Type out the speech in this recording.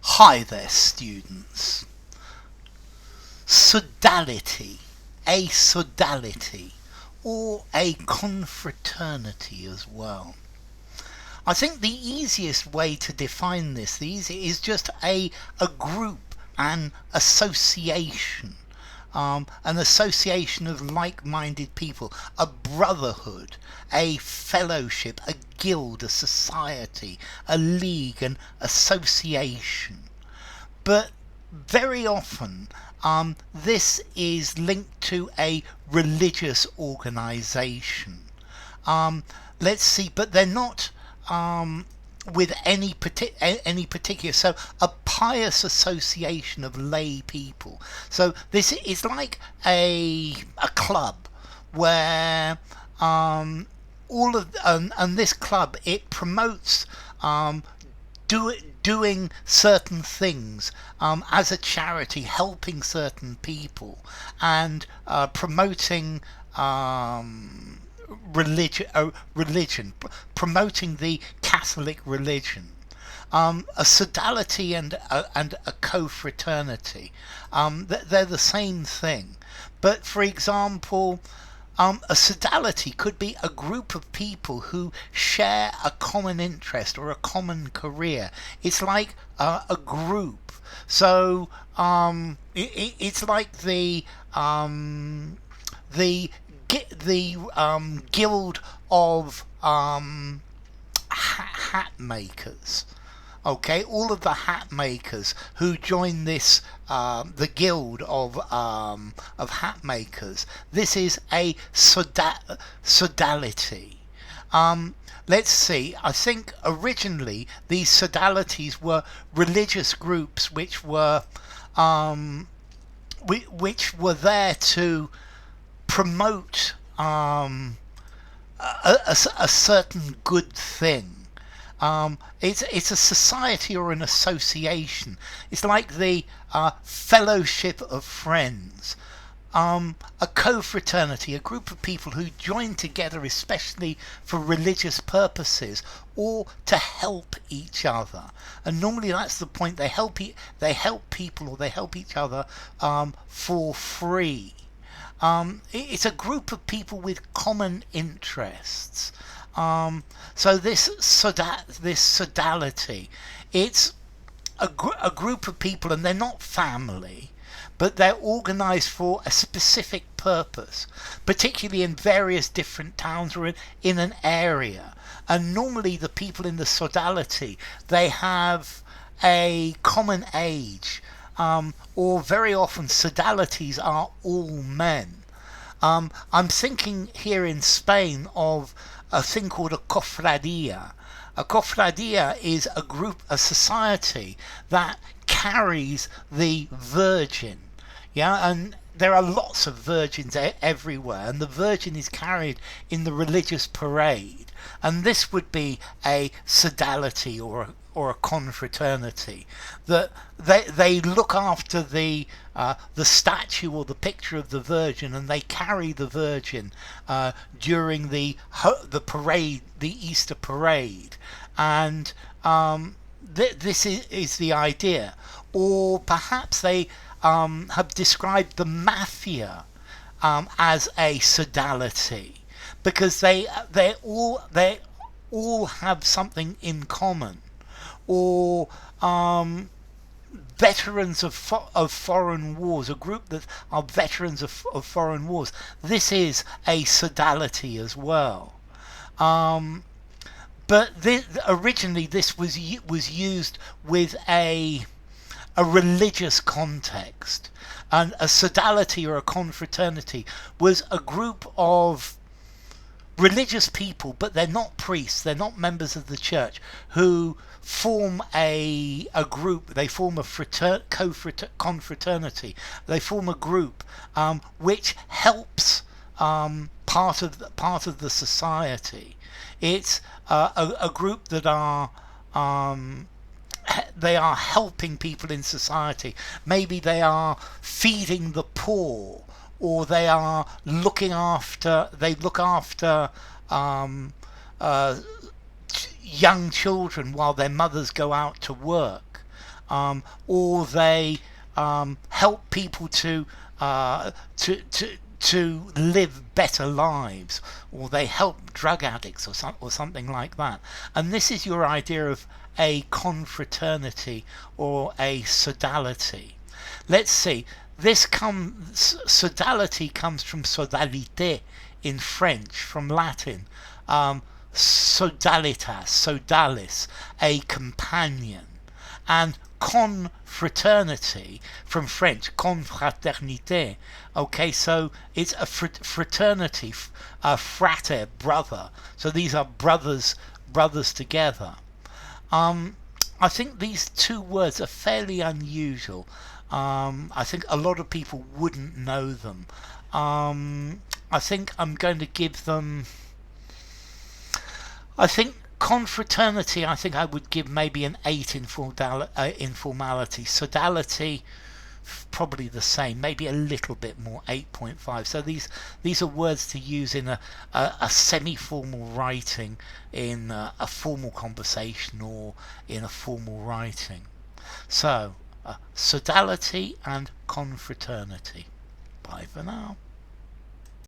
Hi there, students. Sodality, a sodality, or a confraternity as well. I think the easiest way to define this is just a group, an association. An association of like-minded people, a brotherhood, a fellowship, a guild, a society, a league, an association. But very often, this is linked to a religious organization. Let's see, but they're not with any particular, so a pious association of lay people. So this is like a club where all of and this club, it promotes doing certain things as a charity, helping certain people, and promoting religion, promoting the Catholic religion. A sodality and a confraternity, they're the same thing. But for example, a sodality could be a group of people who share a common interest or a common career. It's like a group. So it's like the guild of hat makers. Okay, all of the hat makers who join this, the guild of hat makers. This is a sodality. Let's see. I think originally these sodalities were religious groups which were there to promote a certain good thing. It's a society or an association. It's like the fellowship of friends. A confraternity, a group of people who join together especially for religious purposes or to help each other. And normally that's the point. They help people, or they help each other for free. It's a group of people with common interests. So this sodality, it's a group of people, and they're not family, but they're organized for a specific purpose, particularly in various different towns or in an area. And normally the people in the sodality, they have a common age, or very often sodalities are all men. I'm thinking here in Spain of a thing called a cofradia. A cofradia is a group, a society that carries the Virgin. Yeah, and there are lots of virgins everywhere, and the Virgin is carried in the religious parade. And this would be a sodality or a confraternity, that they look after the statue or the picture of the Virgin, and they carry the Virgin during the parade, the Easter parade, and this is the idea. Or perhaps they have described the mafia as a sodality, because they all have something in common. Or veterans of foreign wars, a group that are veterans of foreign wars. This is a sodality as well. But originally this was used with a religious context, and a sodality or a confraternity was a group of religious people, but they're not priests, they're not members of the church, who form a group. They form a confraternity. They form a group which helps part of the society. It's a group that are they are helping people in society. Maybe they are feeding the poor, or they are look after young children while their mothers go out to work. or they help people to live better lives, or they help drug addicts, or something like that. And this is your idea of a confraternity or a sodality. Let's see. Sodality comes from sodalité in French, from Latin. Sodalitas, sodalis, a companion. And confraternity from French, confraternité. Okay, so it's a fraternity, frater, brother. So these are brothers together. I think these two words are fairly unusual. I think a lot of people wouldn't know them. I think I'm going to give them. I think confraternity, I think I would give maybe an 8 in informality. Sodality, probably the same, maybe a little bit more, 8.5. So these are words to use in a semi-formal writing, in a formal conversation, or in a formal writing. So, sodality and confraternity. Bye for now.